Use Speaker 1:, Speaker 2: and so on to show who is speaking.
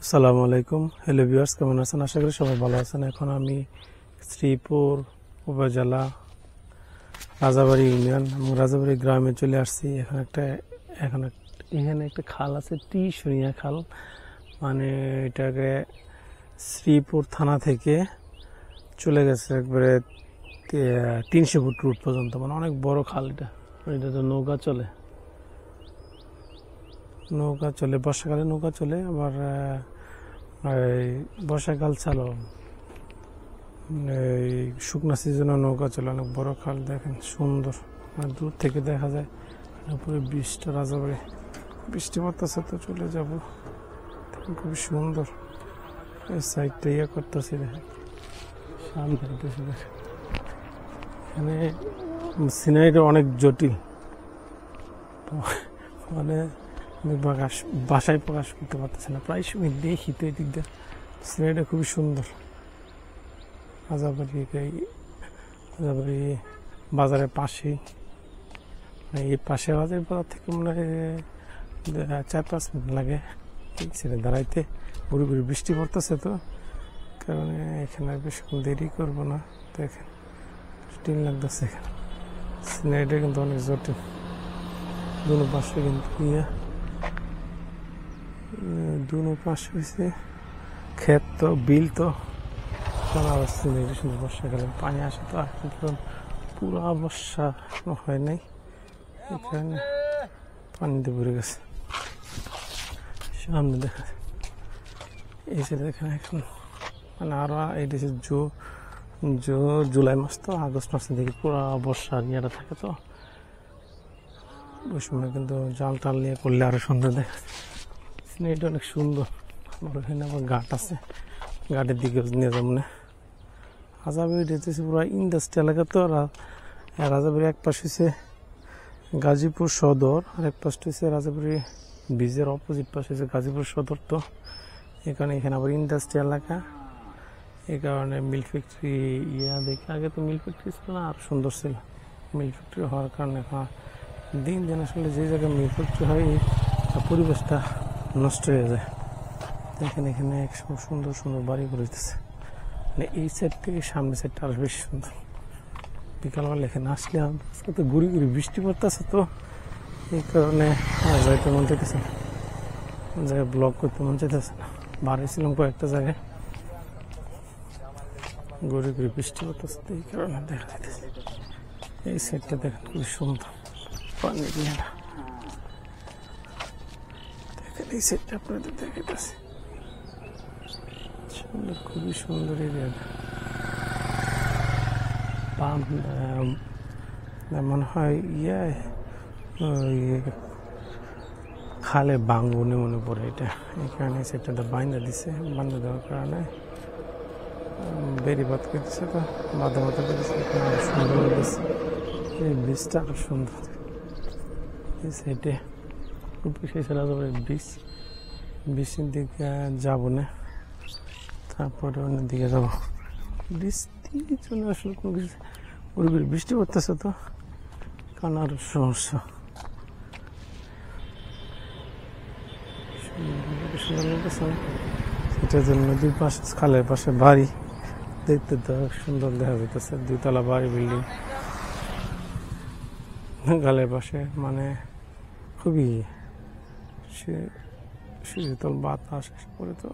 Speaker 1: আসসালামু আলাইকুম। Hello viewers, কেমন আছেন? আশা করি সবাই ভালো আছেন। এখন আমি শ্রীপুর উপজেলা রাজাবাড়ি ইউনিয়ন এবং রাজাবাড়ি গ্রামে চলে আসছি। এখানে একটা খাল আছে, ত্রিশুনিয়া খাল। মানে এটাকে শ্রীপুর থানা থেকে চলে গেছে একবারে 300 ফুট রুট পর্যন্ত। মানে অনেক বড় খাল এটা। তো নৌকা চলে, বর্ষাকালে নৌকা চলে, আবার বর্ষাকাল ছাড়াও এই শুকনা সিজনে নৌকা চলে। অনেক বড় খাল, দেখেন সুন্দর, মানে দূর থেকে দেখা যায়। পুরো বৃষ্টি, রাজাবাড়ি বৃষ্টি পড়তেছে, তো চলে যাব। খুবই সুন্দর। এই সাইডটা করতেছি, দেখেন সামনে দেখেন। এখানে সিনারিটা অনেক জটিল, মানে বাসায় প্রকাশ করতে পারতেছে না। প্রায় সময় দেখি তো এই দিক দিয়ে সিনারিটা খুবই সুন্দর। রাজাবাড়ি বাজারের পাশেই, এই পাশে বাজার থেকে মনে হয় 4-5 মিনিট লাগে ছেড়ে দাঁড়াইতে। ঘুরে ঘুরে বৃষ্টি পড়তেছে, তো কারণে এখানে আর বেশিক্ষণ দেরি করবো না। দেখেন জটিল লাগতেছে এখানে সিনারিটা, কিন্তু অনেক জটিল। দুনো পাশে কিন্তু দুনো পাশে হয়েছে ক্ষেত, তো বিল, তো সিনারি সুন্দর। বর্ষাকালে পানি আসে, তো আর পুরো বর্ষা হয় নাই, এখানে পানিতে ভরে গেছে। সামনে দেখা যায় এই সাইডে দেখেন, এখন মানে আরো এইটা জুলাই মাস, তো আগস্ট মাসে দেখি পুরো বর্ষার ইয়েটা থাকে। তো ওই সময় কিন্তু জাল টাল নিয়ে করলে আরো সুন্দর দেখা যায়। সিনারিটা অনেক সুন্দর। আমার ওখানে আবার ঘাট আছে, ঘাটের দিকে নিয়ে যাবো না। রাজাবাড়ি হচ্ছে পুরো ইন্ডাস্ট্রি এলাকা। তো রাজাবাড়ি এক পাশে হচ্ছে গাজীপুর সদর, আর এক পাশে হচ্ছে রাজাবাড়ি ব্রিজের অপোজিট পাশে হচ্ছে গাজীপুর সদর। তো এখানে আবার ইন্ডাস্ট্রি এলাকা, এই কারণে মিল ফ্যাক্টরি দেখি। আগে তো মিল ফ্যাক্টরি ছিল না, আর সুন্দর ছিল। মিল ফ্যাক্টরি হওয়ার কারণে দিন দিন আসলে যে জায়গায় মিল ফ্যাক্টরি হয়, পরিবেশটা নষ্ট হয়ে যায়। দেখেন এখানে একসময় সুন্দর সুন্দর বাড়ি করেছে। মানে এই সাইড থেকে সামনের সাইডটা আরো বেশি সুন্দর। বিকালবেলা এখানে আসলে আজকে তো ঘুরি বৃষ্টি পড়তেছে, তো এই কারণে যাইতে মন চাইতেছে না, জায়গায় ব্লগ করতে মন চাইতেছে না। বাড়ি ছিলাম কয়েকটা জায়গায়, ঘুরি বৃষ্টি পড়তেছে, তো এই কারণে দেখা যাইতেছে। এই সাইডটা দেখেন খুবই সুন্দর, পানি দিয়ে দেখেন। এই সাইডটা আপনাদের দেখাইতেছে সুন্দর, খুবই সুন্দর এরিয়াটা। মনে হয় খালে বাঙ্গুনি মনে পড়ে এটা। এখানে সেটা বাইন্দা দিছে, বান্ধা দেওয়ার কারণে বেরি বাদ করতেছে, তো বাঁধা বাঁধা করতেছে। আরো সুন্দর লাগতেছে, এই ব্রিজটা আরো সুন্দর। এই সাইডে ব্রিজের দিকে যাবো না, তারপরে অন্যের দিকে যাবো। বৃষ্টির জন্য আসলে কোনো কিছু বৃষ্টি পড়তেছে, তো কারণ আরো সমস্যা। সেটার জন্য নদীর পাশে, খালের পাশে বাড়ি দেখতে তো সুন্দর দেখা যাইতেছে। 2 তলা বাড়ি, বিল্ডিং খালের পাশে, মানে খুবই শীতল বাতাস এসে পড়ে। তো